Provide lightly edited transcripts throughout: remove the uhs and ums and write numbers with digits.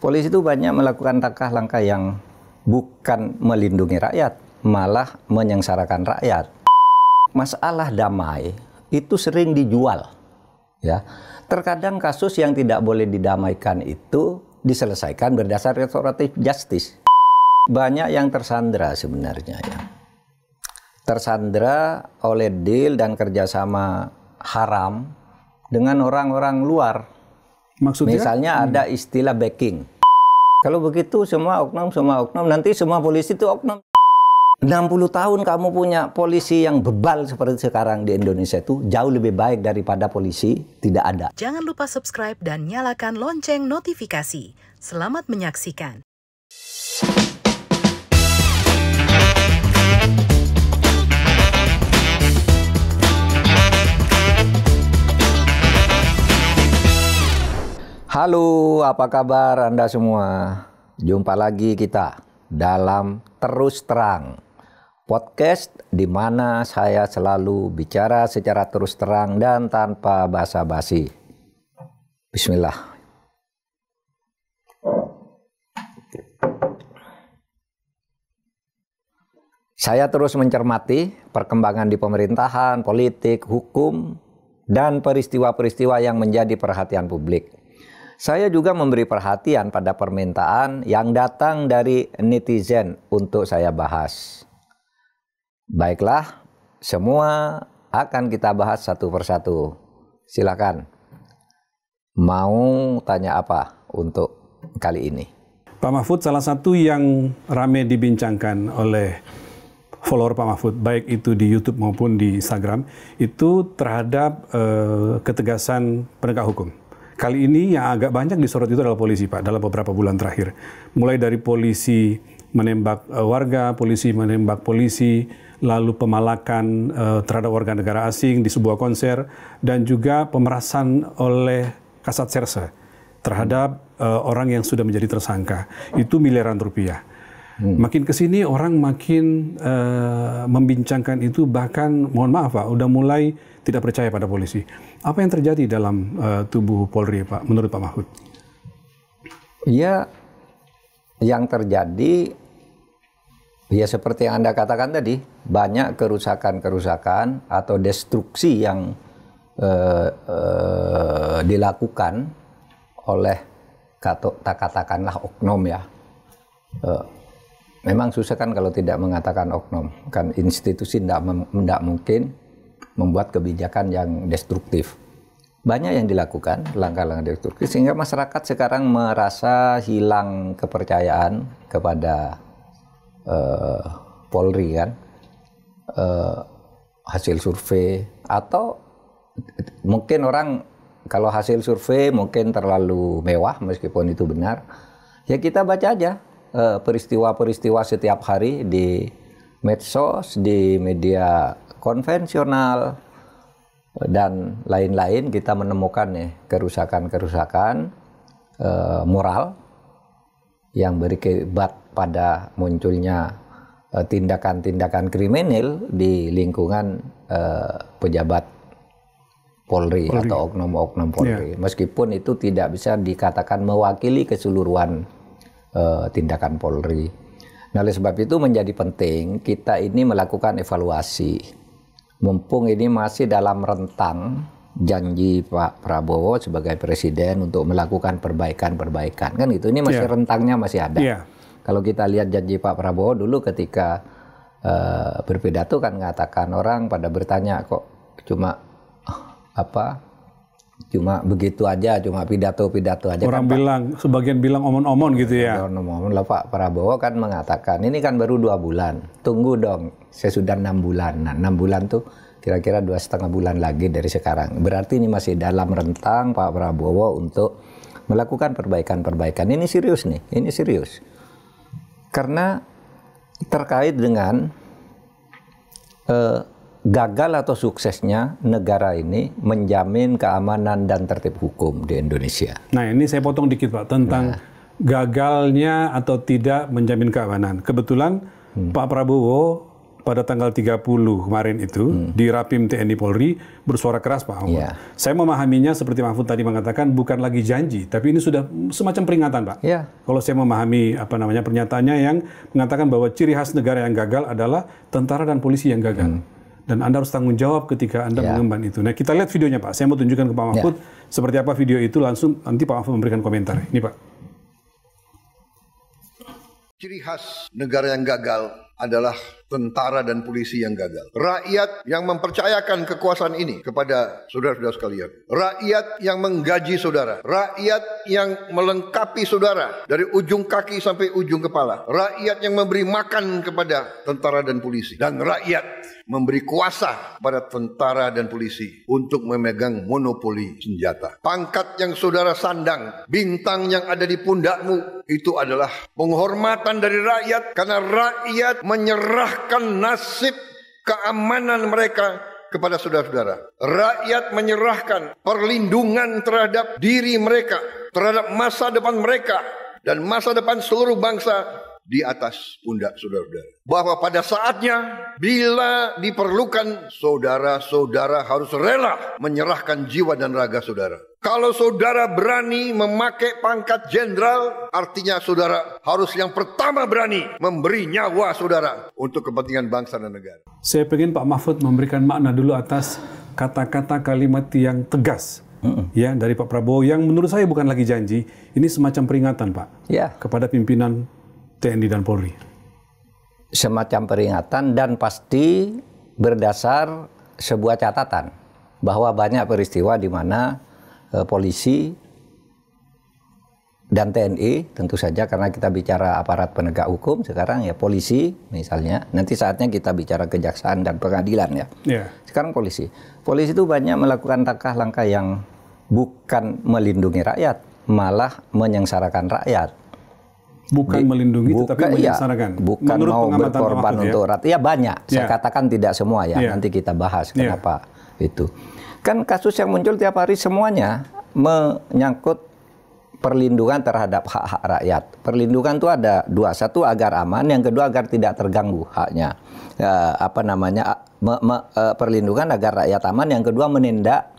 polisi itu banyak melakukan langkah-langkah yang bukan melindungi rakyat, malah menyengsarakan rakyat. Masalah damai itu sering dijual, ya. Terkadang kasus yang tidak boleh didamaikan itu diselesaikan berdasar restoratif justice. Banyak yang tersandra sebenarnya, ya. Tersandra oleh deal dan kerjasama haram dengan orang-orang luar. Maksudnya? Misalnya ada istilah backing. Kalau begitu semua oknum, nanti semua polisi itu oknum. 60 tahun kamu punya polisi yang bebal seperti sekarang di Indonesia itu jauh lebih baik daripada polisi tidak ada. Jangan lupa subscribe dan nyalakan lonceng notifikasi. Selamat menyaksikan. Halo, apa kabar Anda semua? Jumpa lagi kita dalam Terus Terang. Podcast di mana saya selalu bicara secara terus terang dan tanpa basa-basi. Bismillah. Saya terus mencermati perkembangan di pemerintahan, politik, hukum, dan peristiwa-peristiwa yang menjadi perhatian publik. Saya juga memberi perhatian pada permintaan yang datang dari netizen untuk saya bahas. Baiklah, semua akan kita bahas satu persatu. Silakan. Mau tanya apa untuk kali ini? Pak Mahfud, salah satu yang ramai dibincangkan oleh follower Pak Mahfud, baik itu di YouTube maupun di Instagram, itu terhadap ketegasan penegak hukum. Kali ini yang agak banyak disorot itu adalah polisi, Pak, dalam beberapa bulan terakhir. Mulai dari polisi menembak warga, polisi menembak polisi, lalu pemalakan terhadap warga negara asing di sebuah konser, dan juga pemerasan oleh Kasat Serse terhadap orang yang sudah menjadi tersangka. Itu miliaran rupiah. Makin kesini orang makin membincangkan itu, bahkan mohon maaf Pak, udah mulai tidak percaya pada polisi. Apa yang terjadi dalam tubuh Polri Pak, menurut Pak Mahfud? Ya, yang terjadi ya seperti yang Anda katakan tadi, banyak kerusakan-kerusakan atau destruksi yang dilakukan oleh katakanlah oknum, ya. Memang susah kan kalau tidak mengatakan oknum, kan institusi tidak mungkin membuat kebijakan yang destruktif. Banyak yang dilakukan, langkah-langkah destruktif, sehingga masyarakat sekarang merasa hilang kepercayaan kepada Polri, kan. Hasil survei, atau mungkin orang kalau hasil survei mungkin terlalu mewah, meskipun itu benar, ya kita baca aja peristiwa-peristiwa setiap hari di medsos, di media konvensional, dan lain-lain. Kita menemukan kerusakan-kerusakan moral yang berakibat pada munculnya tindakan-tindakan kriminal di lingkungan pejabat Polri atau oknum-oknum Polri. Meskipun itu tidak bisa dikatakan mewakili keseluruhan tindakan Polri. Nah, oleh sebab itu menjadi penting kita ini melakukan evaluasi. Mumpung ini masih dalam rentang janji Pak Prabowo sebagai presiden untuk melakukan perbaikan-perbaikan, kan itu, ini masih rentangnya masih ada. Kalau kita lihat janji Pak Prabowo dulu ketika berpidato, kan mengatakan, orang pada bertanya kok cuma cuma begitu aja, cuma pidato-pidato aja. Orang kan, bilang, sebagian bilang omon-omon gitu ya. Omon-omon lah. Pak Prabowo kan mengatakan, ini kan baru 2 bulan, tunggu dong sesudah 6 bulan. Nah, 6 bulan tuh kira-kira 2,5 bulan lagi dari sekarang. Berarti ini masih dalam rentang Pak Prabowo untuk melakukan perbaikan-perbaikan. Ini serius nih, ini serius. Karena terkait dengan gagal atau suksesnya negara ini menjamin keamanan dan tertib hukum di Indonesia. Nah, ini saya potong dikit Pak, tentang gagalnya atau tidak menjamin keamanan. Kebetulan Pak Prabowo pada tanggal 30 kemarin itu di Rapim TNI Polri bersuara keras Pak Mahfud. Yeah. Saya memahaminya seperti Mahfud tadi mengatakan bukan lagi janji, tapi ini sudah semacam peringatan Pak. Yeah. Kalau saya memahami pernyataannya yang mengatakan bahwa ciri khas negara yang gagal adalah tentara dan polisi yang gagal. Dan Anda harus tanggung jawab ketika Anda mengemban itu. Nah, kita lihat videonya Pak. Saya mau tunjukkan ke Pak Mahfud seperti apa video itu, langsung nanti Pak Mahfud memberikan komentar. Ini Pak. Ciri khas negara yang gagal adalah tentara dan polisi yang gagal. Rakyat yang mempercayakan kekuasaan ini kepada saudara-saudara sekalian. Rakyat yang menggaji saudara. Rakyat yang melengkapi saudara dari ujung kaki sampai ujung kepala. Rakyat yang memberi makan kepada tentara dan polisi. Dan rakyat memberi kuasa kepada tentara dan polisi untuk memegang monopoli senjata. Pangkat yang saudara sandang, bintang yang ada di pundakmu, itu adalah penghormatan dari rakyat karena rakyat menyerahkan nasib keamanan mereka kepada saudara-saudara. Rakyat menyerahkan perlindungan terhadap diri mereka, terhadap masa depan mereka dan masa depan seluruh bangsa di atas pundak saudara-saudara. Bahwa pada saatnya bila diperlukan, saudara-saudara harus rela menyerahkan jiwa dan raga saudara. Kalau saudara berani memakai pangkat jenderal, artinya saudara harus yang pertama berani memberi nyawa saudara untuk kepentingan bangsa dan negara. Saya ingin Pak Mahfud memberikan makna dulu atas kata-kata kalimat yang tegas ya dari Pak Prabowo yang menurut saya bukan lagi janji, ini semacam peringatan Pak kepada pimpinan TNI dan Polri. Semacam peringatan dan pasti berdasar sebuah catatan bahwa banyak peristiwa di mana polisi dan TNI tentu saja, karena kita bicara aparat penegak hukum sekarang ya polisi misalnya, nanti saatnya kita bicara kejaksaan dan pengadilan ya. Sekarang polisi itu banyak melakukan langkah-langkah yang bukan melindungi rakyat, malah menyengsarakan rakyat. Bukan melindungi tetapi menyengsarakan. Bukan mau berkorban untuk rakyat. Ya banyak. Saya katakan tidak semua ya. Nanti kita bahas kenapa itu. Kan kasus yang muncul tiap hari semuanya menyangkut perlindungan terhadap hak-hak rakyat. Perlindungan itu ada dua. Satu agar aman, yang kedua agar tidak terganggu haknya. Perlindungan agar rakyat aman, yang kedua menindak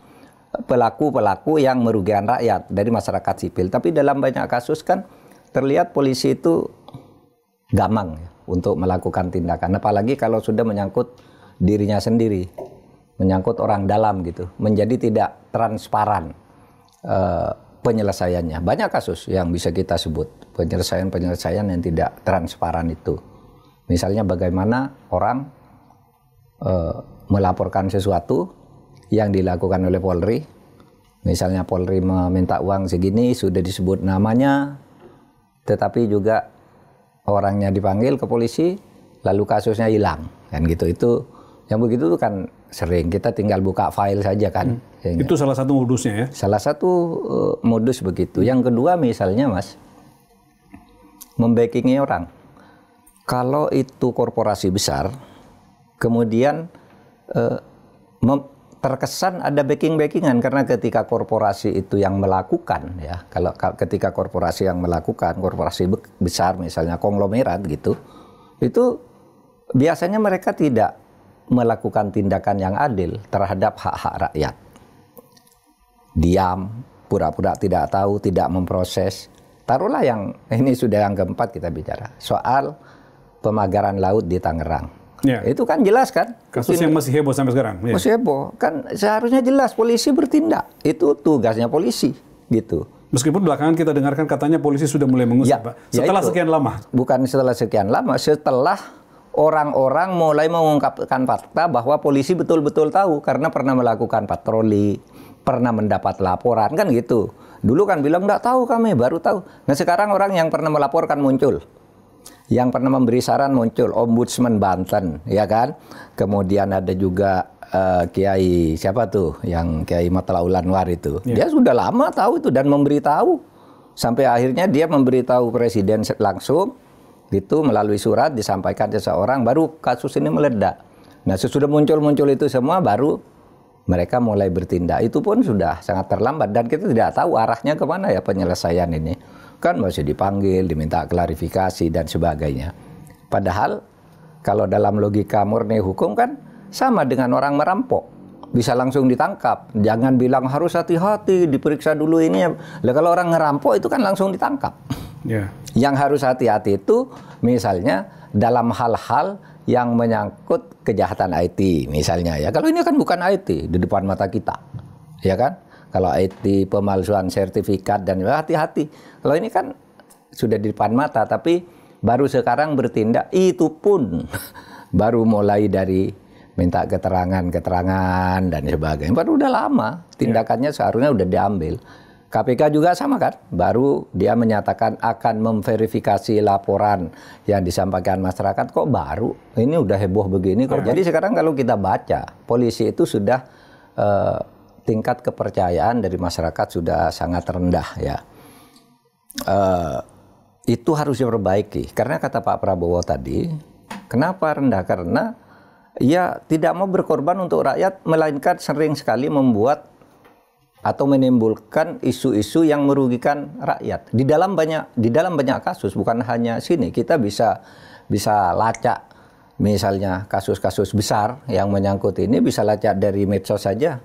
pelaku-pelaku yang merugikan rakyat dari masyarakat sipil. Tapi dalam banyak kasus kan terlihat polisi itu gamang ya, untuk melakukan tindakan, apalagi kalau sudah menyangkut dirinya sendiri, menyangkut orang dalam gitu, menjadi tidak transparan penyelesaiannya. Banyak kasus yang bisa kita sebut penyelesaian yang tidak transparan itu. Misalnya bagaimana orang melaporkan sesuatu yang dilakukan oleh Polri, misalnya Polri meminta uang segini, sudah disebut namanya, tetapi juga orangnya dipanggil ke polisi, lalu kasusnya hilang, kan gitu. Itu yang begitu tuh kan sering, kita tinggal buka file saja kan. Itu salah satu modusnya ya? Salah satu modus begitu. Yang kedua misalnya Mas, membackingi orang. Kalau itu korporasi besar, kemudian terkesan ada backing-backingan, karena ketika korporasi itu yang melakukan ya, kalau ketika korporasi yang melakukan, korporasi besar misalnya konglomerat gitu, itu biasanya mereka tidak melakukan tindakan yang adil terhadap hak-hak rakyat. Diam, pura-pura tidak tahu, tidak memproses. Taruhlah yang ini sudah yang keempat kita bicara soal pemagaran laut di Tangerang. Itu kan jelas kan? Kasus yang masih heboh sampai sekarang. Masih heboh. Kan seharusnya jelas polisi bertindak. Itu tugasnya polisi gitu. Meskipun belakangan kita dengarkan katanya polisi sudah mulai mengusut Pak. Setelah sekian lama. Bukan setelah sekian lama, setelah orang-orang mulai mengungkapkan fakta bahwa polisi betul-betul tahu karena pernah melakukan patroli, pernah mendapat laporan kan gitu. Dulu kan bilang nggak tahu kami, baru tahu. Nah sekarang orang yang pernah melaporkan muncul. Yang pernah memberi saran muncul, Ombudsman Banten, ya kan? Kemudian ada juga Kiai siapa tuh, yang Kiai Matlaul Anwar itu. Dia sudah lama tahu itu dan memberitahu. Sampai akhirnya dia memberitahu Presiden langsung, gitu melalui surat disampaikan ke seseorang, baru kasus ini meledak. Nah sesudah muncul itu semua, baru mereka mulai bertindak. Itu pun sudah sangat terlambat dan kita tidak tahu arahnya kemana ya penyelesaian ini. Kan masih dipanggil, diminta klarifikasi dan sebagainya. Padahal Kalau dalam logika murni hukum kan sama dengan orang merampok. Bisa langsung ditangkap. Jangan bilang harus hati-hati, diperiksa dulu ini. Lah kalau orang ngerampok itu kan langsung ditangkap. Yeah. Yang harus hati-hati itu misalnya dalam hal-hal yang menyangkut kejahatan IT misalnya ya. Kalau ini kan bukan IT di depan mata kita. Ya kan? Kalau IT pemalsuan sertifikat dan hati-hati. Kalau ini kan sudah di depan mata tapi baru sekarang bertindak, itu pun baru mulai dari minta keterangan dan sebagainya. Baru udah lama tindakannya seharusnya udah diambil. KPK juga sama kan, baru dia menyatakan akan memverifikasi laporan yang disampaikan masyarakat, kok baru? Ini udah heboh begini kok. Jadi sekarang kalau kita baca, polisi itu sudah tingkat kepercayaan dari masyarakat sudah sangat rendah ya. Itu harus diperbaiki. Karena kata Pak Prabowo tadi, kenapa rendah? Karena ia tidak mau berkorban untuk rakyat, melainkan sering sekali membuat atau menimbulkan isu-isu yang merugikan rakyat. Di dalam banyak kasus, bukan hanya sini, kita bisa lacak misalnya kasus-kasus besar yang menyangkut ini, bisa lacak dari medsos saja,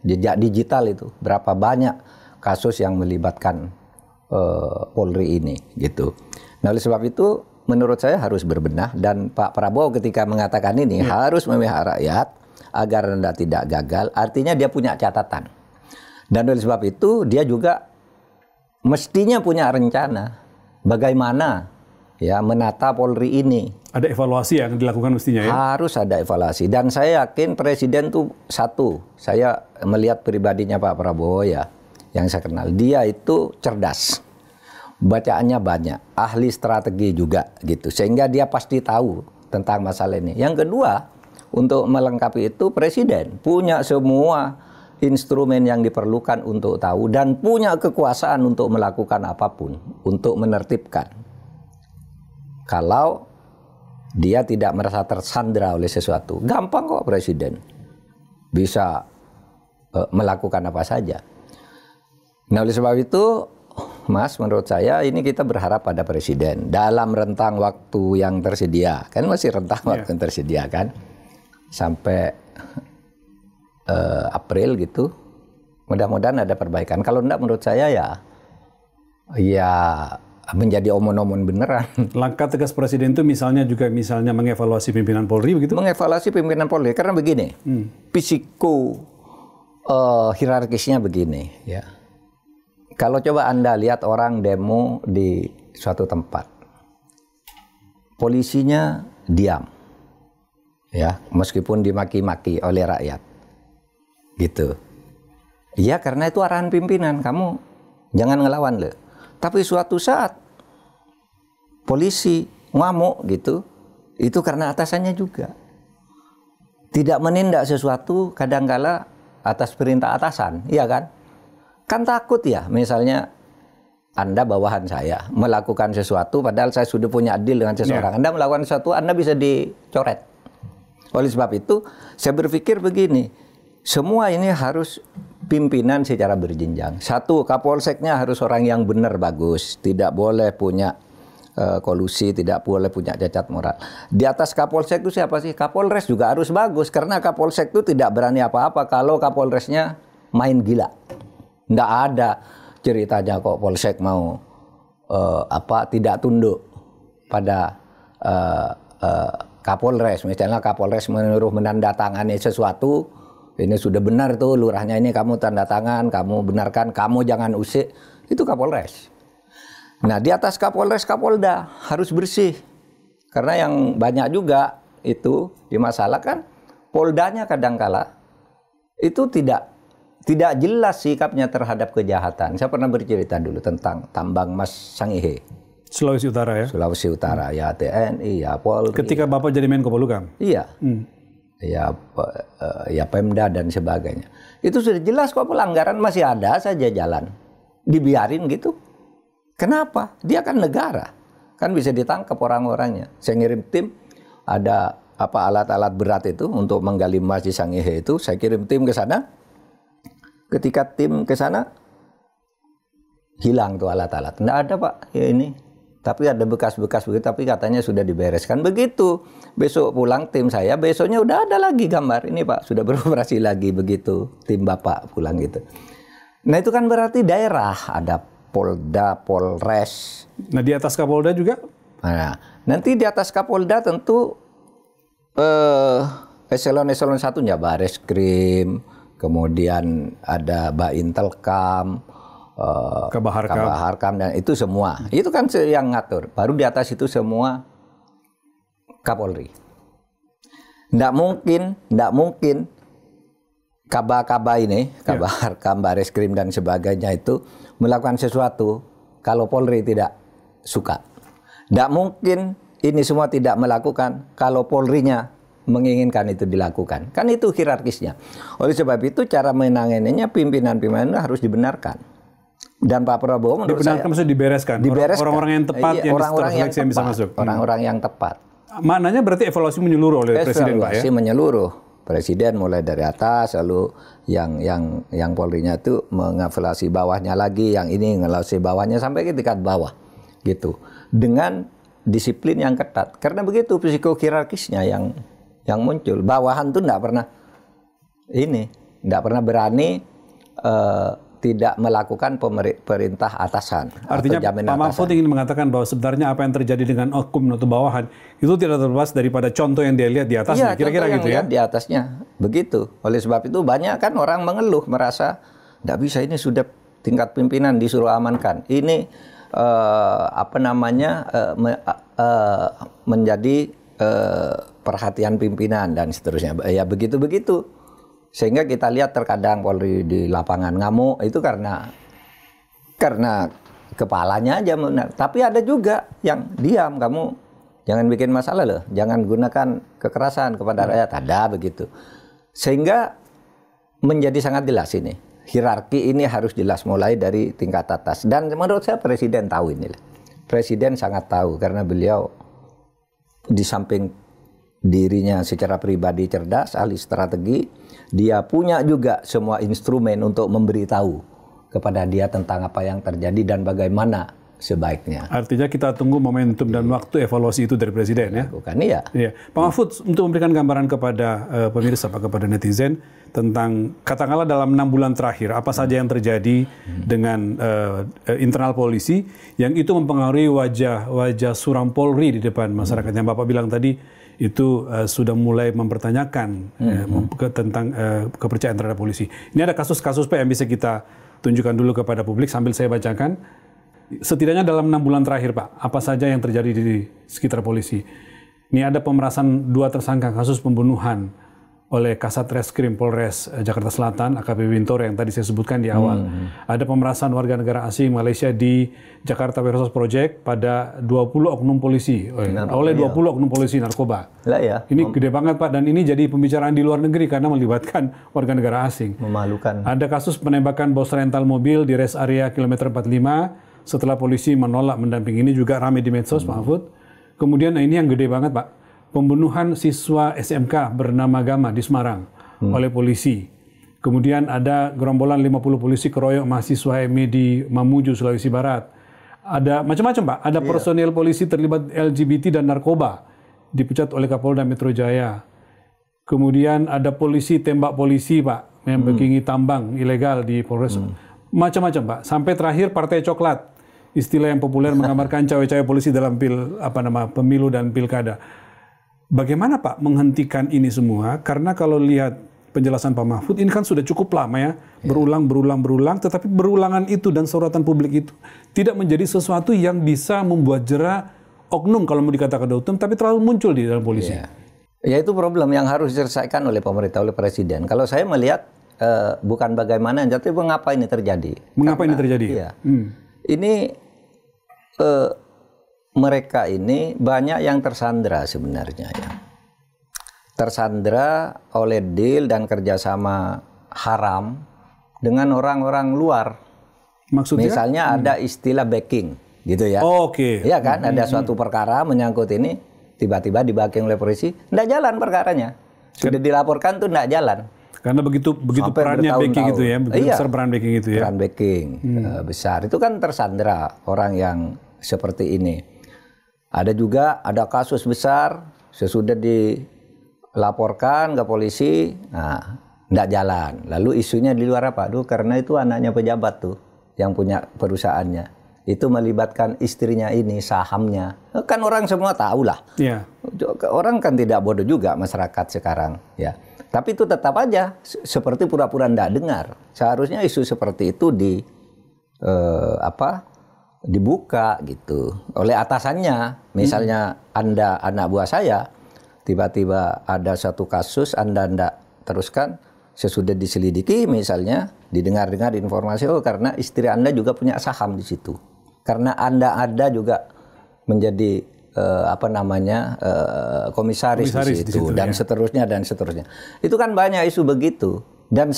jejak digital itu berapa banyak kasus yang melibatkan Polri ini gitu. Nah, oleh sebab itu menurut saya harus berbenah, dan Pak Prabowo ketika mengatakan ini harus memihak rakyat agar Anda tidak gagal, artinya dia punya catatan. Dan oleh sebab itu dia juga mestinya punya rencana bagaimana ya menata Polri ini. Ada evaluasi yang dilakukan mestinya ya? Harus ada evaluasi, dan saya yakin Presiden tuh satu, saya melihat pribadinya Pak Prabowo ya, yang saya kenal, dia itu cerdas. Bacaannya banyak, ahli strategi juga gitu, sehingga dia pasti tahu tentang masalah ini. Yang kedua, untuk melengkapi itu Presiden punya semua instrumen yang diperlukan untuk tahu dan punya kekuasaan untuk melakukan apapun, untuk menertibkan. Kalau dia tidak merasa tersandra oleh sesuatu, gampang kok Presiden bisa melakukan apa saja. Nah, oleh sebab itu Mas, menurut saya ini kita berharap pada Presiden dalam rentang waktu yang tersedia, kan masih rentang waktu yang tersedia kan, sampai April gitu, mudah-mudahan ada perbaikan. Kalau enggak menurut saya ya menjadi omon-omon beneran. Langkah tegas Presiden itu misalnya mengevaluasi pimpinan Polri begitu? Mengevaluasi pimpinan Polri, karena begini, psiko hierarkisnya begini ya. Kalau coba Anda lihat orang demo di suatu tempat, polisinya diam, ya, meskipun dimaki-maki oleh rakyat, gitu. Ya, karena itu arahan pimpinan, kamu jangan ngelawan loh. Tapi suatu saat polisi ngamuk gitu, itu karena atasannya juga tidak menindak sesuatu, kadangkala atas perintah atasan, iya kan? Kan takut ya, misalnya Anda bawahan saya melakukan sesuatu, padahal saya sudah punya deal dengan seseorang. Anda melakukan sesuatu, Anda bisa dicoret. Oleh sebab itu, saya berpikir begini, semua ini harus pimpinan secara berjenjang. Satu, Kapolseknya harus orang yang benar bagus, tidak boleh punya kolusi, tidak boleh punya cacat moral. Di atas Kapolsek itu siapa sih? Kapolres juga harus bagus, karena Kapolsek itu tidak berani apa-apa kalau Kapolresnya main gila. Nggak ada ceritanya kok Polsek mau tidak tunduk pada Kapolres. Misalnya Kapolres menyuruh menandatangani sesuatu, ini sudah benar tuh lurahnya, ini kamu tanda tangan, kamu benarkan, kamu jangan usik, itu Kapolres. Nah, di atas Kapolres, Kapolda harus bersih. Karena yang banyak juga itu dimasalahkan, Poldanya kadangkala itu tidak jelas sikapnya terhadap kejahatan. Saya pernah bercerita dulu tentang tambang emas Sangihe. Sulawesi Utara ya? Sulawesi Utara, ya TNI, ya Polri. Ketika Bapak jadi Menko Polhukam? Iya. Ya Pemda dan sebagainya. Itu sudah jelas kok, pelanggaran masih ada saja jalan. Dibiarin gitu. Kenapa? Dia kan negara. Kan bisa ditangkap orang-orangnya. Saya ngirim tim, ada alat-alat berat itu untuk menggali emas di Sangihe itu. Saya kirim tim ke sana. Ketika tim ke sana, hilang tuh alat-alat. Nggak ada Pak, ya ini Tapi ada bekas-bekas begitu, tapi katanya sudah dibereskan. Begitu besok pulang tim saya, besoknya udah ada lagi gambar. Ini Pak, sudah beroperasi lagi begitu tim Bapak pulang gitu. Nah itu kan berarti daerah, ada Polda, Polres. Nah di atas Kapolda juga? Nah, nanti di atas Kapolda tentu eselon-eselon satunya Bareskrim, kemudian ada Baintelkam, Kabaharkam dan itu semua. Itu kan yang ngatur. Baru di atas itu semua Kapolri. Nggak mungkin Kaba ini, Kabaharkam, Bareskrim dan sebagainya itu melakukan sesuatu kalau Polri tidak suka. Nggak mungkin ini semua tidak melakukan kalau Polrinya menginginkan itu dilakukan. Kan itu hierarkisnya. Oleh sebab itu cara menanganinya pimpinan-pimpinan harus dibenarkan. Dan Pak Prabowo menurut saya maksudnya dibereskan. Orang-orang yang tepat yang terseleksi yang bisa masuk. Orang-orang yang tepat. Maknanya berarti evaluasi menyeluruh oleh Presiden, Pak ya? Evaluasi menyeluruh. Presiden mulai dari atas, lalu yang Polrinya itu mengevaluasi bawahnya lagi, yang ini mengevaluasi bawahnya sampai ke tingkat bawah, gitu. Dengan disiplin yang ketat. Karena begitu psikohierarkisnya yang muncul. Bawahan tuh nggak pernah berani tidak melakukan perintah atasan. Artinya Pak Mahfud ingin mengatakan bahwa sebenarnya apa yang terjadi dengan oknum atau bawahan itu tidak terlepas daripada contoh yang dia lihat di atasnya. Kira-kira gitu ya? Di atasnya. Begitu. Oleh sebab itu banyak kan orang mengeluh, merasa nggak bisa, ini sudah tingkat pimpinan disuruh amankan. Ini menjadi perhatian pimpinan dan seterusnya. Ya begitu-begitu. Sehingga kita lihat terkadang Polri di lapangan ngamuk itu karena kepalanya aja. Tapi ada juga yang diam, kamu jangan bikin masalah loh, jangan gunakan kekerasan kepada rakyat, ada begitu. Sehingga menjadi sangat jelas ini. Hierarki ini harus jelas mulai dari tingkat atas. Dan menurut saya Presiden tahu ini. Presiden sangat tahu karena beliau di samping dirinya secara pribadi cerdas, ahli strategi, dia punya juga semua instrumen untuk memberitahu kepada dia tentang apa yang terjadi dan bagaimana sebaiknya. Artinya kita tunggu momentum dan waktu evaluasi itu dari Presiden ya? Bukan, iya. Pak Mahfud, untuk memberikan gambaran kepada pemirsa, kepada netizen tentang katakanlah dalam 6 bulan terakhir, apa saja yang terjadi dengan internal polisi yang itu mempengaruhi wajah suram Polri di depan masyarakat. Yang Bapak bilang tadi, itu sudah mulai mempertanyakan tentang kepercayaan terhadap polisi. Ini ada kasus-kasus Pak yang bisa kita tunjukkan dulu kepada publik sambil saya bacakan. Setidaknya dalam 6 bulan terakhir Pak, apa saja yang terjadi di sekitar polisi. Ini ada pemerasan 2 tersangka kasus pembunuhan oleh Kasat Reskrim Polres Jakarta Selatan, AKP Wintoro yang tadi saya sebutkan di awal. Ada pemerasan warga negara asing Malaysia di Jakarta Warehouse Project pada 20 oknum polisi, oleh 20 oknum polisi narkoba. Ya. Ini gede banget Pak, dan ini jadi pembicaraan di luar negeri karena melibatkan warga negara asing. Memalukan. Ada kasus penembakan bos rental mobil di rest area kilometer 45 setelah polisi menolak mendampingi, ini juga ramai di medsos Pak Mahfud. Kemudian ini yang gede banget Pak. Pembunuhan siswa SMK bernama Gama di Semarang oleh polisi. Kemudian ada gerombolan 50 polisi keroyok mahasiswa MI di Mamuju, Sulawesi Barat. Ada macam-macam Pak. Ada personil polisi terlibat LGBT dan narkoba dipecat oleh Kapolda Metro Jaya. Kemudian ada polisi tembak polisi Pak yang begingi tambang ilegal di Polres. Macam-macam Pak. Sampai terakhir Partai Coklat, istilah yang populer menggambarkan cawe-cawe polisi dalam pemilu dan pilkada. Bagaimana Pak menghentikan ini semua? Karena kalau lihat penjelasan Pak Mahfud, ini kan sudah cukup lama ya, berulang, tetapi berulangan itu dan sorotan publik itu tidak menjadi sesuatu yang bisa membuat jera oknum, kalau mau dikatakan oknum, tapi terlalu muncul di dalam polisi. Ya itu problem yang harus diselesaikan oleh pemerintah, oleh Presiden. Kalau saya melihat bukan bagaimana, tapi mengapa ini terjadi. Mengapa ini terjadi? Iya. Ini mereka ini banyak yang tersandra sebenarnya ya. Tersandra oleh deal dan kerjasama haram dengan orang-orang luar. Maksudnya? Misalnya ada istilah backing gitu ya. Oke. Iya kan, ada suatu perkara menyangkut ini, tiba-tiba di-backing oleh polisi, nggak jalan perkaranya. Sudah dilaporkan tuh nggak jalan. Karena begitu perannya backing itu ya, begitu besar peran backing itu ya. Peran backing besar itu kan tersandra orang yang seperti ini. Ada juga kasus besar sesudah dilaporkan ke polisi, nggak jalan. Lalu isunya di luar apa? Karena itu anaknya pejabat tuh yang punya perusahaannya. Itu melibatkan istrinya ini, sahamnya. Kan orang semua tahu lah. Yeah. Orang kan tidak bodoh juga masyarakat sekarang. Ya. Tapi itu tetap aja seperti pura-pura tidak dengar. Seharusnya isu seperti itu dibuka gitu oleh atasannya. Misalnya Anda anak buah saya, tiba-tiba ada satu kasus Anda tidak teruskan, sesudah diselidiki misalnya, didengar-dengar informasi, karena istri Anda juga punya saham di situ. Karena Anda ada juga menjadi komisaris di situ dan seterusnya. Itu kan banyak isu begitu. Dan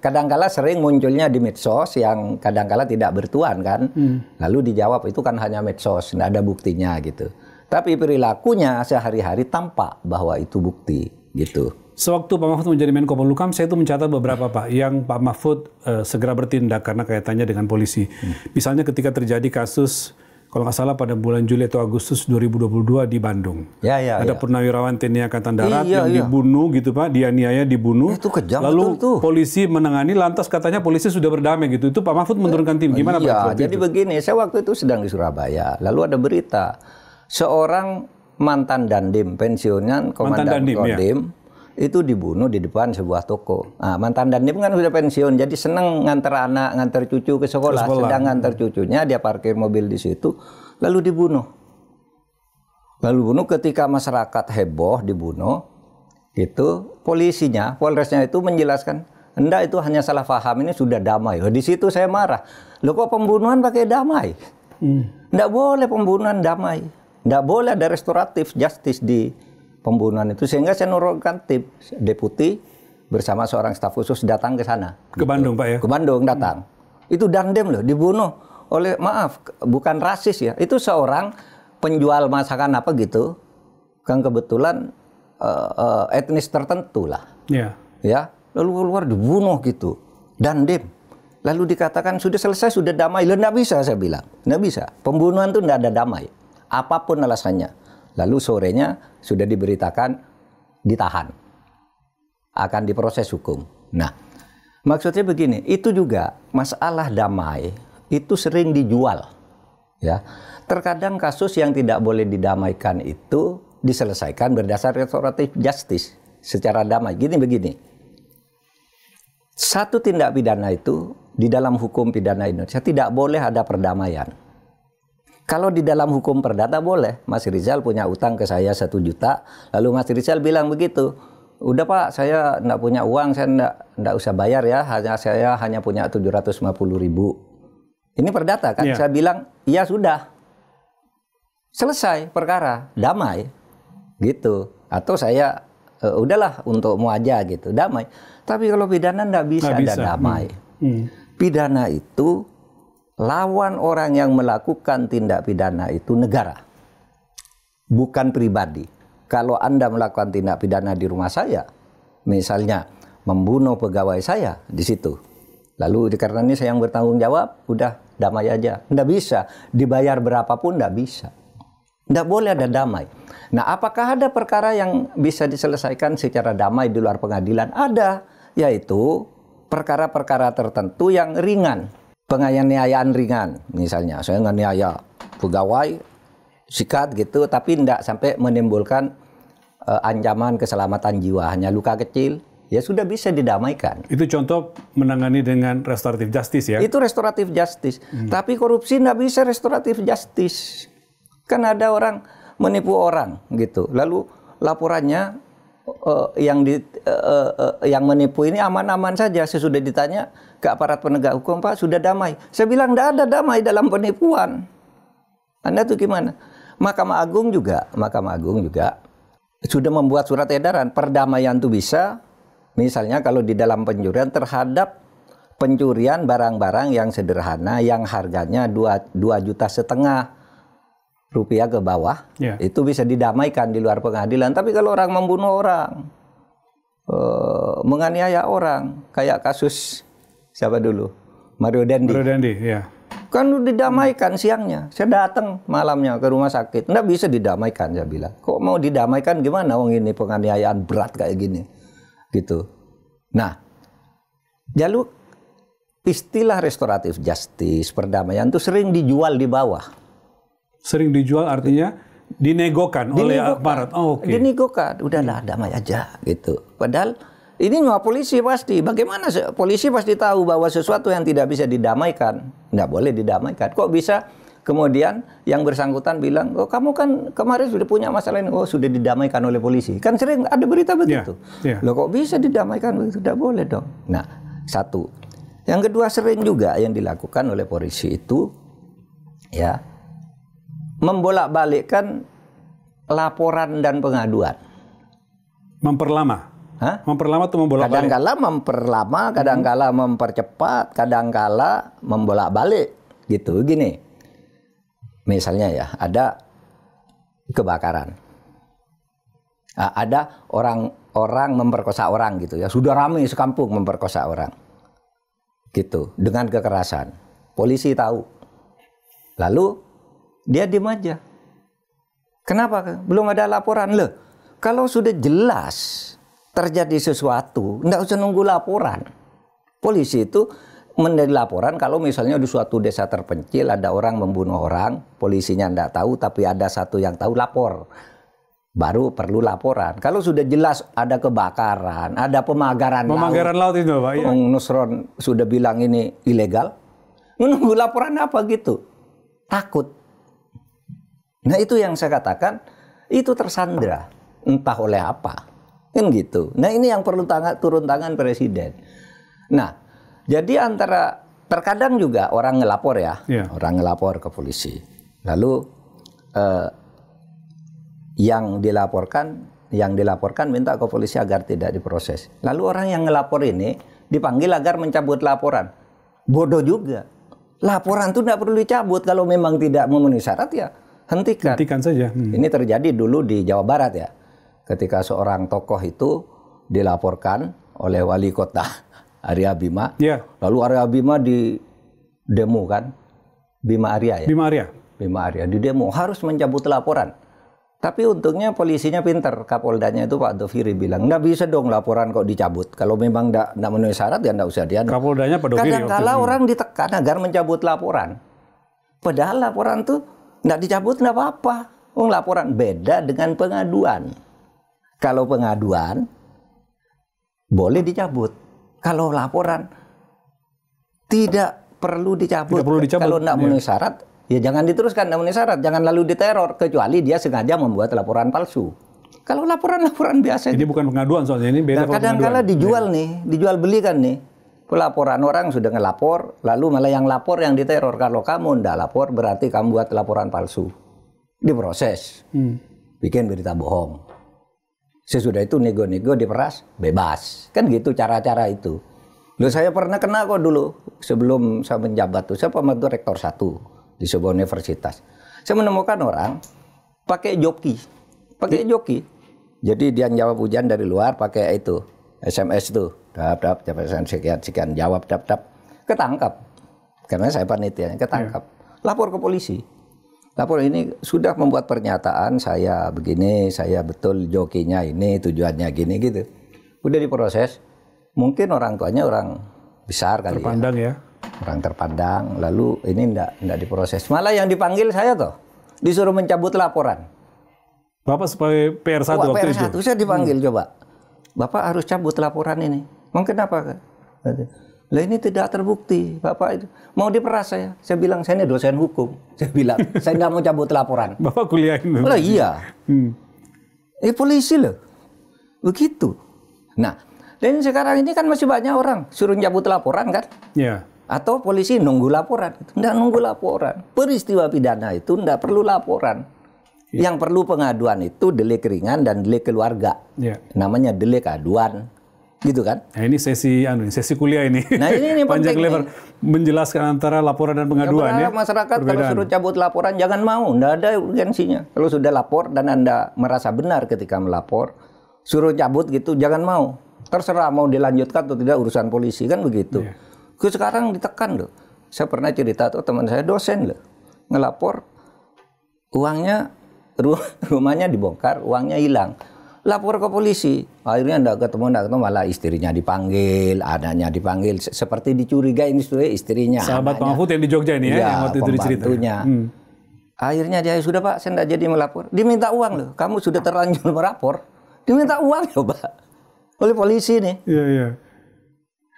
kadangkala sering munculnya di medsos yang kadangkala tidak bertuan kan. Lalu dijawab itu kan hanya medsos, tidak ada buktinya gitu. Tapi perilakunya sehari-hari tampak bahwa itu bukti gitu. Sewaktu Pak Mahfud menjadi Menko Polhukam, saya itu mencatat beberapa Pak yang Pak Mahfud segera bertindak karena kaitannya dengan polisi. Misalnya ketika terjadi kasus, kalau nggak salah pada bulan Juli atau Agustus 2022 di Bandung. Ada purnawirawan TNI Angkatan Darat yang dibunuh gitu Pak, dianiaya, dibunuh. Itu kejam. Lalu betul. Polisi menangani, lantas katanya polisi sudah berdamai gitu. Itu Pak Mahfud menurunkan tim. Gimana Pak? Jadi begini, saya waktu itu sedang di Surabaya. Lalu ada berita, seorang mantan Dandim, pensiunan Komandan Kodim, itu dibunuh di depan sebuah toko. Mantan Dandim kan sudah pensiun, jadi senang nganter anak, nganter cucu ke sekolah. Sedang nganter cucunya, dia parkir mobil di situ, lalu dibunuh. Ketika masyarakat heboh dibunuh, itu polisinya, Polresnya itu menjelaskan, enggak, itu hanya salah paham, ini sudah damai. Di situ saya marah. Loh, kok pembunuhan pakai damai? Enggak boleh pembunuhan damai. Enggak boleh ada restoratif justice di pembunuhan itu, sehingga saya nurunkan tim deputi bersama seorang staf khusus datang ke sana. Ke Bandung Pak ya? Ke Bandung datang. Itu Dandim loh, dibunuh oleh, maaf, bukan rasis ya, itu seorang penjual masakan apa gitu, kan kebetulan etnis tertentu lah. Ya, lalu keluar dibunuh gitu, Dandim. Lalu dikatakan sudah selesai, sudah damai. Loh, nggak bisa, saya bilang, nggak bisa. Pembunuhan itu nggak ada damai, apapun alasannya. Lalu sorenya sudah diberitakan ditahan, akan diproses hukum. Nah, maksudnya begini, itu juga masalah damai itu sering dijual, ya. Terkadang kasus yang tidak boleh didamaikan itu diselesaikan berdasar restoratif justice secara damai. Begini. Satu tindak pidana itu di dalam hukum pidana Indonesia tidak boleh ada perdamaian. Kalau di dalam hukum perdata boleh. Mas Rizal punya utang ke saya 1 juta, lalu Mas Rizal bilang begitu, udah Pak, saya enggak punya uang, saya enggak usah bayar ya, saya hanya punya 750.000. Ini perdata kan? Saya bilang, iya sudah, selesai perkara, damai, gitu. Atau saya, udahlah untukmu aja gitu, damai. Tapi kalau pidana enggak bisa ada damai. Pidana itu lawan orang yang melakukan tindak pidana itu negara, bukan pribadi. Kalau Anda melakukan tindak pidana di rumah saya, misalnya membunuh pegawai saya di situ, lalu karena ini saya yang bertanggung jawab, udah damai aja. Nggak bisa, dibayar berapapun nggak bisa. Nggak boleh ada damai. Nah, apakah ada perkara yang bisa diselesaikan secara damai di luar pengadilan? Ada, yaitu perkara-perkara tertentu yang ringan. Penganiayaan ringan, misalnya saya nganiaya pegawai, sikat gitu, tapi tidak sampai menimbulkan ancaman keselamatan jiwa, hanya luka kecil, ya sudah bisa didamaikan. Itu contoh menangani dengan restoratif justice ya? Itu restoratif justice. Tapi korupsi tidak bisa restoratif justice. Kan ada orang menipu orang gitu, lalu laporannya yang menipu ini aman-aman saja. Sesudah ditanya ke aparat penegak hukum, Pak, sudah damai. Saya bilang tidak ada damai dalam penipuan. Anda tuh gimana? Mahkamah Agung juga sudah membuat surat edaran perdamaian itu bisa, misalnya kalau di dalam pencurian terhadap pencurian barang-barang yang sederhana yang harganya 2,5 juta rupiah ke bawah, itu bisa didamaikan di luar pengadilan. Tapi kalau orang membunuh orang, menganiaya orang, kayak kasus siapa dulu? Mario Dandi. Kan udah didamaikan siangnya. Saya datang malamnya ke rumah sakit. Nggak bisa didamaikan, saya bilang. Kok mau didamaikan gimana? Wong ini penganiayaan berat kayak gini. Gitu. Nah, jalur istilah restoratif justice, perdamaian itu sering dijual di bawah. Sering dijual artinya dinegokan oleh aparat. Oh, oke. Dinegokan. Udahlah, damai aja. Gitu. Padahal ini mah polisi pasti. Bagaimana polisi pasti tahu bahwa sesuatu yang tidak bisa didamaikan, nggak boleh didamaikan. Kok bisa kemudian yang bersangkutan bilang, oh kamu kan kemarin sudah punya masalah ini, oh sudah didamaikan oleh polisi. Kan sering ada berita begitu. Loh kok bisa didamaikan begitu? Tidak boleh dong. Nah, satu. Yang kedua sering juga yang dilakukan oleh polisi itu, ya, membolak-balikkan laporan dan pengaduan. Memperlama. Hah? Memperlama atau membolak-balik? Kadang-kala memperlama, kadang-kala mempercepat, kadang-kala membolak-balik. Gitu, gini. Misalnya ya, ada kebakaran. Ada orang memperkosa orang gitu ya. Sudah ramai sekampung memperkosa orang. Gitu, dengan kekerasan. Polisi tahu. Lalu dia diam aja. Kenapa? Belum ada laporan. Loh, kalau sudah jelas terjadi sesuatu, nggak usah nunggu laporan. Polisi itu menerima laporan kalau misalnya di suatu desa terpencil ada orang membunuh orang, polisinya nggak tahu tapi ada satu yang tahu, lapor. Baru perlu laporan. Kalau sudah jelas ada kebakaran, ada pemagaran laut itu, Pak. Ya. Nusron sudah bilang ini ilegal, menunggu laporan apa gitu? Takut. Nah itu yang saya katakan, itu tersandra, entah oleh apa. Kan gitu. Nah ini yang perlu turun tangan presiden. Nah jadi terkadang juga orang ngelapor ya, orang ngelapor ke polisi. Lalu yang dilaporkan minta ke polisi agar tidak diproses. Lalu orang yang ngelapor ini dipanggil agar mencabut laporan. Bodoh juga. Laporan itu tidak perlu dicabut kalau memang tidak memenuhi syarat ya hentikan. Hentikan saja. Ini terjadi dulu di Jawa Barat ya. Ketika seorang tokoh itu dilaporkan oleh wali kota Arya Bima, lalu Arya Bima di demo kan, Bima Arya ya. Bima Arya di demo harus mencabut laporan. Tapi untungnya polisinya pinter, Kapoldanya itu Pak Doviri bilang nggak bisa dong laporan kok dicabut. Kalau memang nggak memenuhi syarat ya nggak usah diadu. Kapoldanya Pak Doviri. Kadang-kala orang ditekan agar mencabut laporan. Padahal laporan tuh nggak dicabut nggak apa-apa. Laporan beda dengan pengaduan. Kalau pengaduan boleh dicabut. Kalau laporan tidak perlu dicabut. Kalau tidak memenuhi syarat, ya jangan diteruskan. Tidak memenuhi syarat, jangan lalu diteror. Kecuali dia sengaja membuat laporan palsu. Kalau laporan biasa. Ini bukan pengaduan soalnya, ini beda. Nah, kadang-kala dijual nih, dijual belikan nih. Pelaporan orang sudah ngelapor, lalu malah yang lapor yang diteror. Kalau kamu tidak lapor, berarti kamu buat laporan palsu. Diproses, bikin berita bohong. Sesudah itu nego-nego diperas, bebas. Kan gitu cara-cara itu. Loh saya pernah kena kok dulu. Sebelum saya menjabat tuh, saya pembantu rektor 1 di sebuah universitas. Saya menemukan orang pakai joki. Pakai joki. Jadi dia jawab ujian dari luar pakai itu. SMS tuh. Dap, sekian, jawab, dap. Ketangkap. Karena saya panitia, ketangkap. Lapor ke polisi. Lapor ini sudah membuat pernyataan saya begini, saya betul jokinya ini, tujuannya gini gitu. Udah diproses. Mungkin orang tuanya orang besar kali terpandang ya. Orang terpandang, lalu ini enggak diproses. Malah yang dipanggil saya toh, disuruh mencabut laporan. Bapak sebagai PR1 waktu itu? PR1 saya dipanggil coba. Bapak harus cabut laporan ini. Mungkin apa? Lah ini tidak terbukti, Bapak itu mau diperas saya. Saya bilang saya ini dosen hukum. Saya bilang saya nggak mau cabut laporan. Bapak kuliah itu? Lah iya. Polisi loh. Begitu. Nah, dan sekarang ini kan masih banyak orang suruh cabut laporan kan? Iya. Atau polisi nunggu laporan. Nggak nunggu laporan. Peristiwa pidana itu nggak perlu laporan. Yang perlu pengaduan itu delik ringan dan delik keluarga. Namanya delik aduan. Gitu kan? Nah, ini sesi kuliah ini. Nah, ini panjang lebar menjelaskan antara laporan dan pengaduan ya. Masyarakat kalau suruh cabut laporan jangan mau, enggak ada urgensinya. Kalau sudah lapor dan Anda merasa benar ketika melapor, suruh cabut gitu jangan mau. Terserah mau dilanjutkan atau tidak urusan polisi kan begitu. Sekarang ditekan loh. Saya pernah cerita tuh teman saya dosen loh, ngelapor uangnya rumahnya dibongkar, uangnya hilang. Lapor ke polisi. Akhirnya enggak ketemu, malah istrinya dipanggil, anaknya dipanggil, seperti dicurigai ini istrinya. Sahabat Pak Mahfud yang di Jogja ini ya, yang waktu itu diceritakan. Akhirnya dia sudah Pak, saya enggak jadi melapor. Diminta uang loh. Kamu sudah terlanjur melapor. Diminta uang loh Pak. Oleh polisi nih. Iya, iya.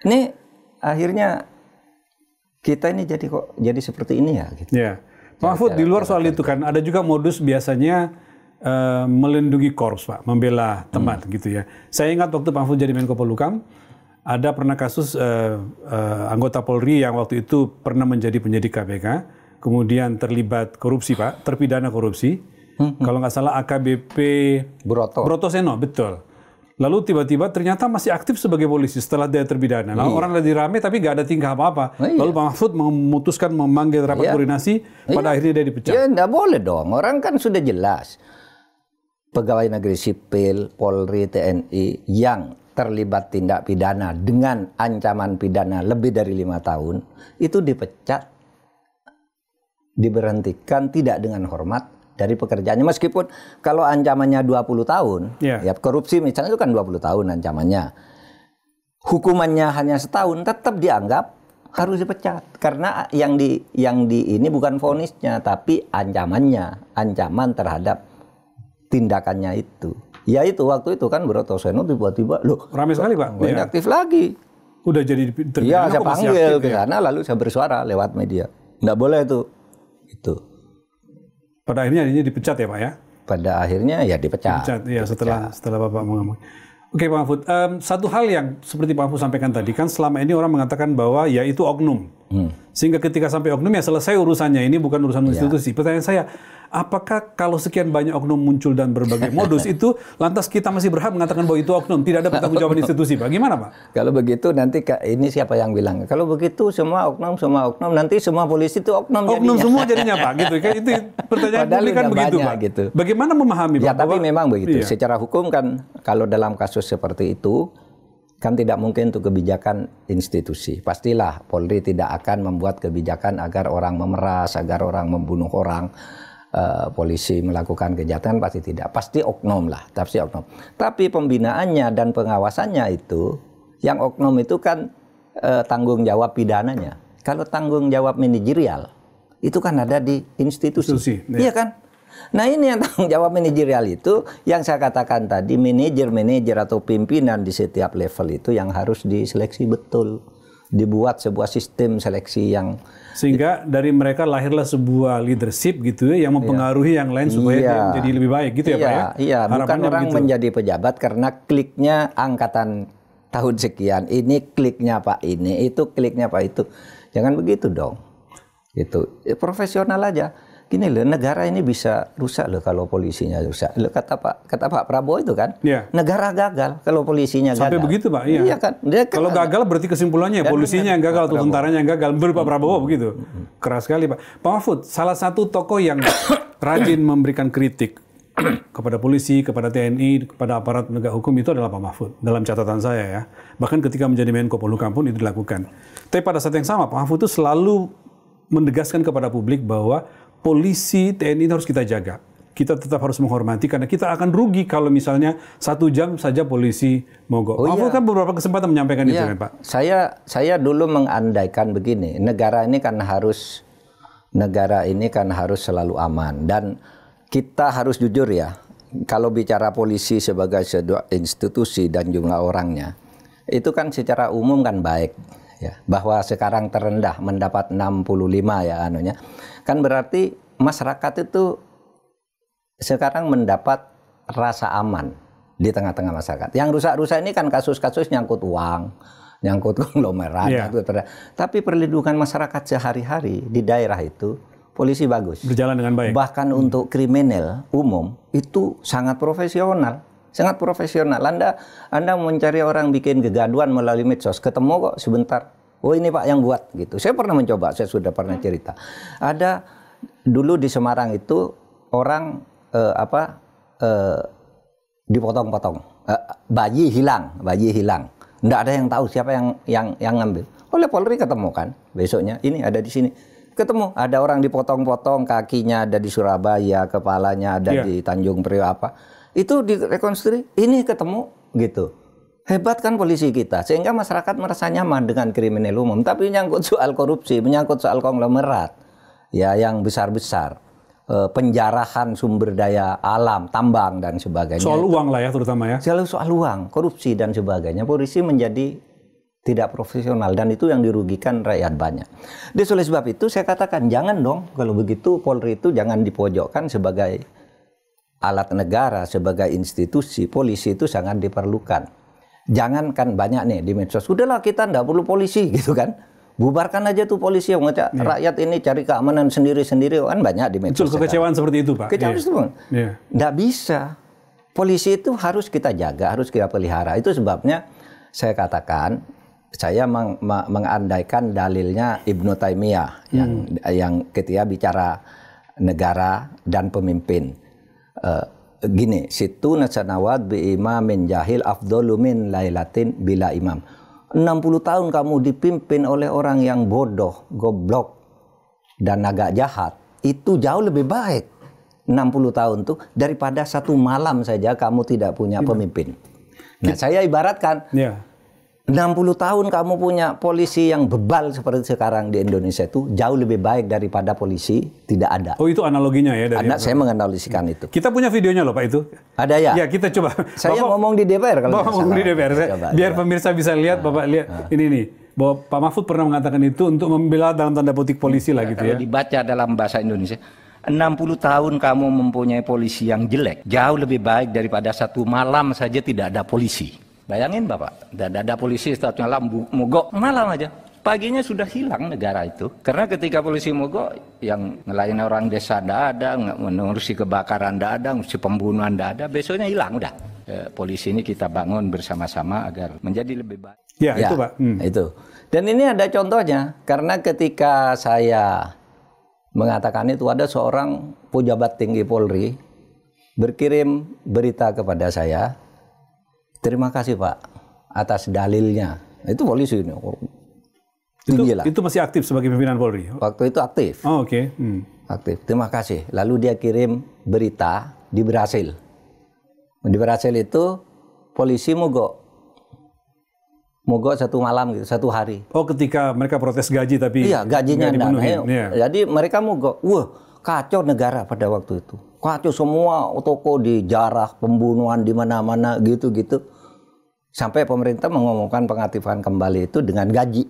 Ini akhirnya kita ini jadi seperti ini ya. Gitu. Ya, Pak Mahfud, di luar soal itu kan ada juga modus biasanya melindungi korps, Pak, membela teman gitu ya. Saya ingat waktu Pak Mahfud jadi Menko Polhukam, ada pernah kasus anggota Polri yang waktu itu pernah menjadi penyidik KPK, kemudian terlibat korupsi, Pak, terpidana korupsi. Kalau nggak salah AKBP Broto Seno, betul. Lalu tiba-tiba ternyata masih aktif sebagai polisi setelah dia terpidana. Lalu orang lagi rame tapi nggak ada tingkah apa-apa. Lalu Pak Mahfud memutuskan memanggil rapat koordinasi, pada akhirnya dia dipecat. Ya nggak boleh dong, orang kan sudah jelas. Pegawai negeri sipil, Polri, TNI yang terlibat tindak pidana dengan ancaman pidana lebih dari 5 tahun, itu dipecat, diberhentikan tidak dengan hormat dari pekerjaannya, meskipun kalau ancamannya 20 tahun, ya korupsi misalnya itu kan 20 tahun ancamannya, hukumannya hanya setahun, tetap dianggap harus dipecat karena yang di ini bukan vonisnya tapi ancaman terhadap tindakannya itu. Ya itu waktu itu kan Broto Seno tiba-tiba loh ramai sekali Pak, aktif lagi. Udah jadi terpidana. Iya, saya panggil ke sana lalu saya bersuara lewat media. Nggak boleh itu. Itu. Pada akhirnya dipecat ya Pak ya? Pada akhirnya ya dipecat. Ya setelah Bapak ngomong. Oke Pak Mahfud, satu hal yang seperti Pak Mahfud sampaikan tadi kan selama ini orang mengatakan bahwa ya itu oknum. Sehingga ketika sampai oknum ya selesai urusannya, ini bukan urusan institusi. Pertanyaan saya, apakah kalau sekian banyak oknum muncul dan berbagai modus itu lantas kita masih berhak mengatakan bahwa itu oknum, tidak ada pertanggungjawaban institusi Pak? Gimana Pak? Kalau begitu nanti ini siapa yang bilang? Kalau begitu semua oknum nanti semua polisi itu oknum jadinya. Oknum semua jadinya Pak gitu. Itu pertanyaan publik kan begitu Pak. Gitu. Bagaimana memahami Pak? Ya tapi memang begitu. Iya. Secara hukum kan kalau dalam kasus seperti itu kan tidak mungkin untuk kebijakan institusi. Pastilah Polri tidak akan membuat kebijakan agar orang memeras, agar orang membunuh orang. Polisi melakukan kejahatan pasti tidak. Pasti oknum lah, oknum. Tapi pembinaannya dan pengawasannya itu, yang oknum itu kan tanggung jawab pidananya. Kalau tanggung jawab manajerial, itu kan ada di institusi. Iya kan? Nah ini yang tanggung jawab manajerial itu, yang saya katakan tadi, manajer atau pimpinan di setiap level itu yang harus diseleksi betul. Dibuat sebuah sistem seleksi yang sehingga dari mereka lahirlah sebuah leadership gitu ya yang mempengaruhi yang lain supaya dia menjadi lebih baik gitu ya Pak ya. Iya, bukan orang menjadi pejabat karena kliknya angkatan tahun sekian, ini kliknya Pak ini, itu kliknya Pak itu. Jangan begitu dong. Gitu. Ya, profesional aja. Gini loh, negara ini bisa rusak loh kalau polisinya rusak. Loh, kata Pak Prabowo itu kan, negara gagal kalau polisinya gagal. Sampai begitu Pak, iya kan? Kalau gagal berarti kesimpulannya polisinya yang gagal atau tentaranya yang gagal. Menurut Pak Prabowo begitu. Keras sekali Pak. Pak Mahfud, salah satu tokoh yang rajin memberikan kritik kepada polisi, kepada TNI, kepada aparat penegak hukum itu adalah Pak Mahfud. Dalam catatan saya ya. Bahkan ketika menjadi Menko Polhukam pun itu dilakukan. Tapi pada saat yang sama Pak Mahfud itu selalu menegaskan kepada publik bahwa polisi, TNI harus kita jaga. Kita tetap harus menghormati karena kita akan rugi kalau misalnya 1 jam saja polisi mogok. Pak Mahfud kan beberapa kesempatan menyampaikan itu kan Pak. Saya dulu mengandaikan begini, negara ini kan harus selalu aman dan kita harus jujur ya. Kalau bicara polisi sebagai sebuah institusi dan jumlah orangnya, itu kan secara umum kan baik. Ya, bahwa sekarang terendah mendapat 65 ya anunya. Kan berarti masyarakat itu sekarang mendapat rasa aman di tengah-tengah masyarakat. Yang rusak-rusak ini kan kasus-kasus nyangkut uang, nyangkut konglomerat. Tapi perlindungan masyarakat sehari-hari di daerah itu polisi bagus. Berjalan dengan baik. Bahkan untuk kriminal umum itu sangat profesional. Sangat profesional. Anda mencari orang bikin kegaduhan melalui medsos, ketemu kok sebentar. Oh ini Pak yang buat gitu. Saya pernah mencoba, saya sudah pernah cerita. Ada dulu di Semarang itu orang dipotong-potong. Bayi hilang. Nggak ada yang tahu siapa yang ngambil. oleh Polri, ketemu kan besoknya, ini ada di sini, ketemu ada orang dipotong-potong, kakinya ada di Surabaya, kepalanya ada di Tanjung Priok apa, itu direkonstruksi, ini ketemu gitu. Hebat kan polisi kita, sehingga masyarakat merasa nyaman dengan kriminal umum. Tapi menyangkut soal korupsi, menyangkut soal konglomerat ya yang besar-besar, penjarahan sumber daya alam, tambang dan sebagainya. Soal uang lah ya terutama ya. Selalu soal uang, korupsi dan sebagainya. Polisi menjadi tidak profesional dan itu yang dirugikan rakyat banyak. Jadi oleh sebab itu saya katakan jangan dong kalau begitu Polri itu jangan dipojokkan sebagai alat negara, sebagai institusi. Polisi itu sangat diperlukan. Jangankan banyak nih di medsos. Sudahlah kita enggak perlu polisi gitu kan. Bubarkan aja tuh polisi yang ngecek rakyat ini cari keamanan sendiri-sendiri kan banyak di medsos. Betul, kekecewaan seperti itu Pak. Kekecewaan itu nggak bisa. Polisi itu harus kita jaga, harus kita pelihara. Itu sebabnya saya katakan, saya mengandaikan dalilnya Ibnu Taimiyah yang ketika bicara negara dan pemimpin. Gini, situ nasanawat bi imamin jahil afdhalu min lailatin bila imam. 60 tahun kamu dipimpin oleh orang yang bodoh, goblok, dan agak jahat, itu jauh lebih baik 60 tahun tuh daripada satu malam saja kamu tidak punya pemimpin. Nah, saya ibaratkan 60 tahun kamu punya polisi yang bebal seperti sekarang di Indonesia itu jauh lebih baik daripada polisi tidak ada. Oh, itu analoginya ya dari saya menganalisikan itu. Kita punya videonya loh Pak itu. Ada ya? Ya, kita coba. Saya ngomong di DPR kalau ngomong di DPR. Biar pemirsa bisa lihat, Bapak lihat ini nih. Bahwa Pak Mahfud pernah mengatakan itu untuk membela dalam tanda petik polisi lah gitu ya. Kalau dibaca dalam bahasa Indonesia, 60 tahun kamu mempunyai polisi yang jelek, jauh lebih baik daripada satu malam saja tidak ada polisi. Bayangin Bapak, ada polisi satu malam mogok, malam aja. Paginya sudah hilang negara itu. Karena ketika polisi mogok, yang ngelain orang desa tidak ada, ngurusi kebakaran tidak ada, ngurusi pembunuhan tidak ada, besoknya hilang udah. Polisi ini kita bangun bersama-sama agar menjadi lebih baik. Ya, itu Pak. Itu. Dan ini ada contohnya, karena ketika saya mengatakan itu ada seorang pejabat tinggi Polri berkirim berita kepada saya. Terima kasih Pak atas dalilnya. Itu polisi ini. Itu masih aktif sebagai pimpinan Polri? Waktu itu aktif. Oh, oke. Aktif. Terima kasih. Lalu dia kirim berita di Brasil. Di Brasil itu polisi mogok. Mogok satu malam gitu, satu hari. Oh, ketika mereka protes gaji tapi iya, gajinya dipenuhi. Jadi mereka mogok. Wah, kacau negara pada waktu itu. Kacau semua toko dijarah, pembunuhan di mana-mana gitu-gitu. Sampai pemerintah mengumumkan pengaktifan kembali itu dengan gaji.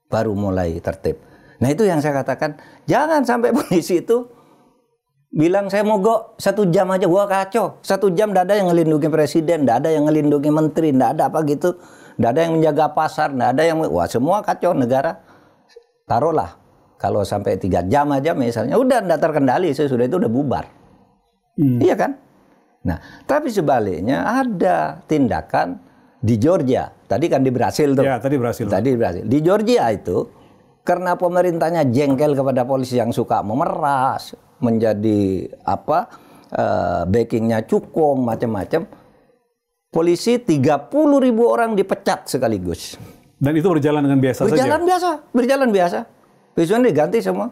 Baru mulai tertib. Nah, itu yang saya katakan, jangan sampai polisi itu bilang saya mogok 1 jam aja, wah kacau. 1 jam tidak ada yang ngelindungi presiden, tidak ada yang ngelindungi menteri, tidak ada apa gitu. Tidak ada yang menjaga pasar, tidak ada yang, wah semua kacau negara. Taruhlah, kalau sampai 3 jam aja misalnya, udah tidak terkendali, sudah itu udah bubar. Iya kan? Nah, tapi sebaliknya ada tindakan di Georgia. Tadi kan di Brasil tuh. Ya, tadi Brasil. Tadi di Brasil. Di Georgia itu, karena pemerintahnya jengkel kepada polisi yang suka memeras, menjadi backingnya cukong, macam-macam. Polisi 30.000 orang dipecat sekaligus. Dan itu berjalan dengan biasa saja? Berjalan biasa. Besoknya diganti semua.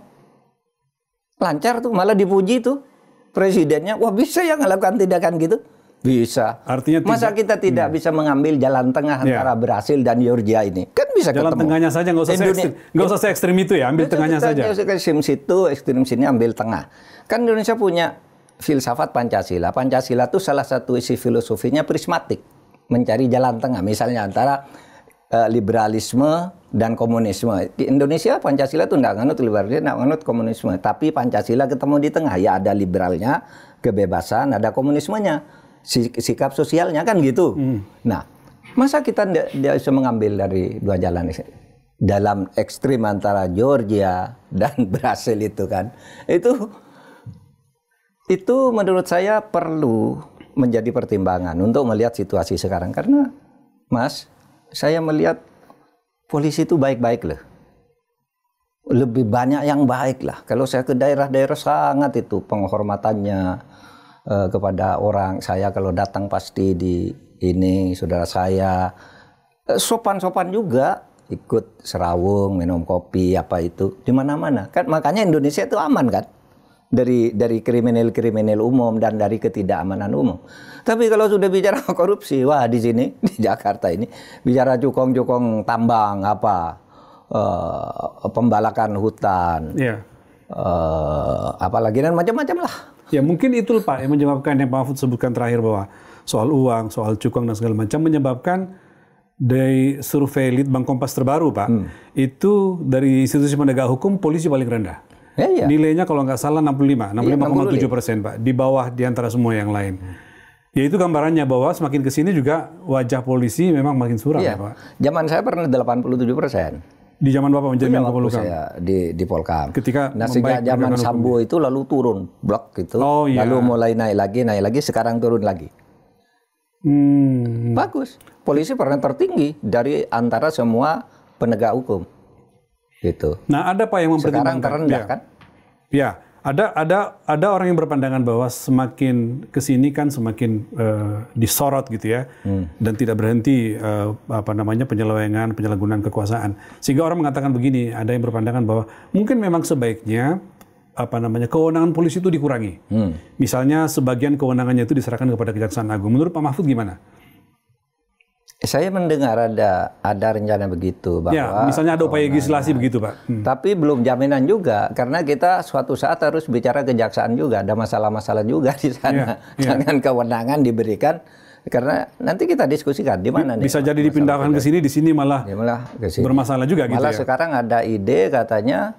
Lancar tuh, malah dipuji tuh. Presidennya, wah bisa ya melakukan tindakan gitu? Bisa. Artinya masa kita tidak bisa mengambil jalan tengah antara Brasil dan Georgia ini? Kan bisa jalan ketemu. Tengahnya saja, nggak usah se-ekstrim itu ya, ambil tengahnya saja. Ekstrim situ, ekstrim sini, ambil tengah. Kan Indonesia punya filsafat Pancasila. Pancasila itu salah satu isi filosofinya prismatik. Mencari jalan tengah. Misalnya antara liberalisme dan komunisme. Di Indonesia Pancasila itu tidak nganut liberalisme, tidak nganut komunisme. Tapi Pancasila ketemu di tengah. Ya ada liberalnya, kebebasan, ada komunismenya. Sikap sosialnya kan gitu. Nah, masa kita tidak bisa mengambil dari dua jalan ini? Dalam ekstrim antara Georgia dan Brasil itu kan. Itu menurut saya perlu menjadi pertimbangan untuk melihat situasi sekarang. Karena, Mas, saya melihat polisi itu baik-baik loh. Lebih banyak yang baik lah. Kalau saya ke daerah-daerah sangat itu penghormatannya kepada orang. Saya kalau datang pasti di ini saudara saya. Sopan-sopan juga ikut serawung, minum kopi, apa itu, di mana-mana. Kan makanya Indonesia itu aman kan? Dari kriminal umum dan dari ketidakamanan umum. Tapi kalau sudah bicara korupsi, wah di sini di Jakarta ini bicara cukong-cukong tambang pembalakan hutan, apalagi dan macam-macam lah. Ya mungkin itu Pak yang menyebabkan yang Pak Mahfud sebutkan terakhir bahwa soal uang, soal cukong dan segala macam menyebabkan dari survei Litbang Kompas terbaru Pak, itu dari institusi penegak hukum polisi paling rendah. Ya. Nilainya kalau nggak salah 65,7% Pak, di bawah di antara semua yang lain. Ya itu gambarannya bahwa semakin kesini juga wajah polisi memang makin suram ya Pak. Zaman saya pernah 87%. Di zaman Bapak menjadi Menko Polhukam? Saya di Polkam. Ketika sejak zaman Sambo itu lalu turun blok gitu, lalu mulai naik lagi, sekarang turun lagi. Bagus. Polisi pernah tertinggi dari antara semua penegak hukum. Gitu. Nah, ada Pak yang mempertimbangkan. Sekarang terendah kan? Ya, ada orang yang berpandangan bahwa semakin kesini kan semakin disorot gitu ya, dan tidak berhenti penyalahgunaan kekuasaan. Sehingga orang mengatakan begini, ada yang berpandangan bahwa mungkin memang sebaiknya kewenangan polisi itu dikurangi. Misalnya sebagian kewenangannya itu diserahkan kepada Kejaksaan Agung. Menurut Pak Mahfud gimana? Saya mendengar ada rencana begitu bahwa ya, misalnya ada upaya legislasi begitu Pak. Tapi belum jaminan juga karena kita suatu saat harus bicara kejaksaan juga, ada masalah-masalah juga di sana. Jangan kewenangan diberikan karena nanti kita diskusikan di mana nih. Bisa jadi dipindahkan ke sini, di sini malah bermasalah juga gitu ya. Malah sekarang ada ide katanya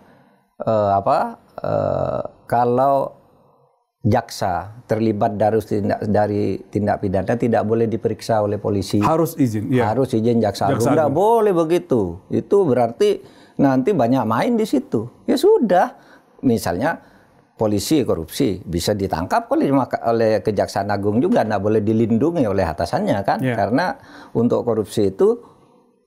kalau jaksa terlibat dari tindak pidana tidak boleh diperiksa oleh polisi. Harus izin. Ya. Harus izin jaksa agung. Tidak boleh begitu. Itu berarti nanti banyak main di situ. Ya sudah. Misalnya polisi korupsi bisa ditangkap oleh Kejaksaan Agung juga, tidak boleh dilindungi oleh atasannya kan? Ya. Karena untuk korupsi itu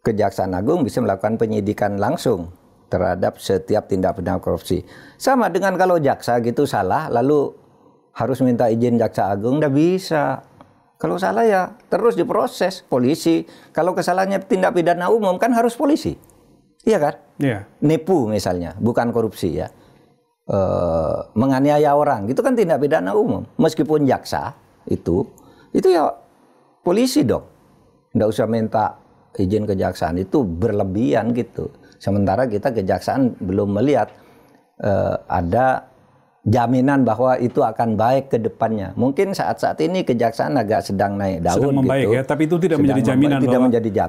Kejaksaan Agung bisa melakukan penyidikan langsung terhadap setiap tindak pidana korupsi. Sama dengan kalau jaksa gitu salah lalu harus minta izin Jaksa Agung, nggak bisa. Kalau salah ya terus diproses polisi. Kalau kesalahannya tindak pidana umum kan harus polisi. Iya kan? Iya. Nipu misalnya, bukan korupsi ya. Menganiaya orang, itu kan tindak pidana umum. Meskipun jaksa itu ya polisi dong. Nggak usah minta izin kejaksaan, itu berlebihan gitu. Sementara kita kejaksaan belum melihat ada jaminan bahwa itu akan baik ke depannya. Mungkin saat-saat ini kejaksaan agak sedang naik daun. Sedang membaik gitu. Ya, tapi itu tidak menjadi jaminan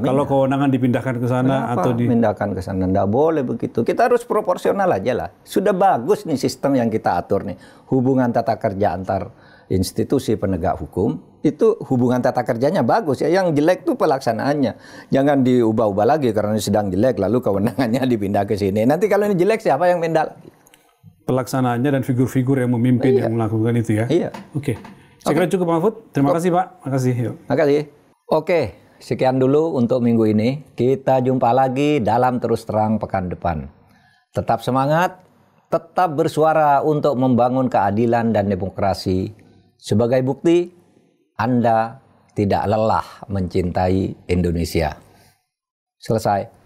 kalau kewenangan dipindahkan ke sana. Kenapa? Atau dipindahkan ke sana. Tidak boleh begitu. Kita harus proporsional aja lah. Sudah bagus nih sistem yang kita atur nih. Hubungan tata kerja antar institusi penegak hukum, itu hubungan tata kerjanya bagus ya. Yang jelek itu pelaksanaannya. Jangan diubah-ubah lagi karena ini sedang jelek lalu kewenangannya dipindah ke sini. Nanti kalau ini jelek siapa yang pindah lagi? Pelaksanaannya dan figur-figur yang memimpin yang melakukan itu ya. Iya. Oke. Saya kira cukup Pak Mahfud. Terima kasih Pak. Makasih. Makasih. Oke, sekian dulu untuk minggu ini. Kita jumpa lagi dalam Terus Terang pekan depan. Tetap semangat, tetap bersuara untuk membangun keadilan dan demokrasi. Sebagai bukti, Anda tidak lelah mencintai Indonesia. Selesai.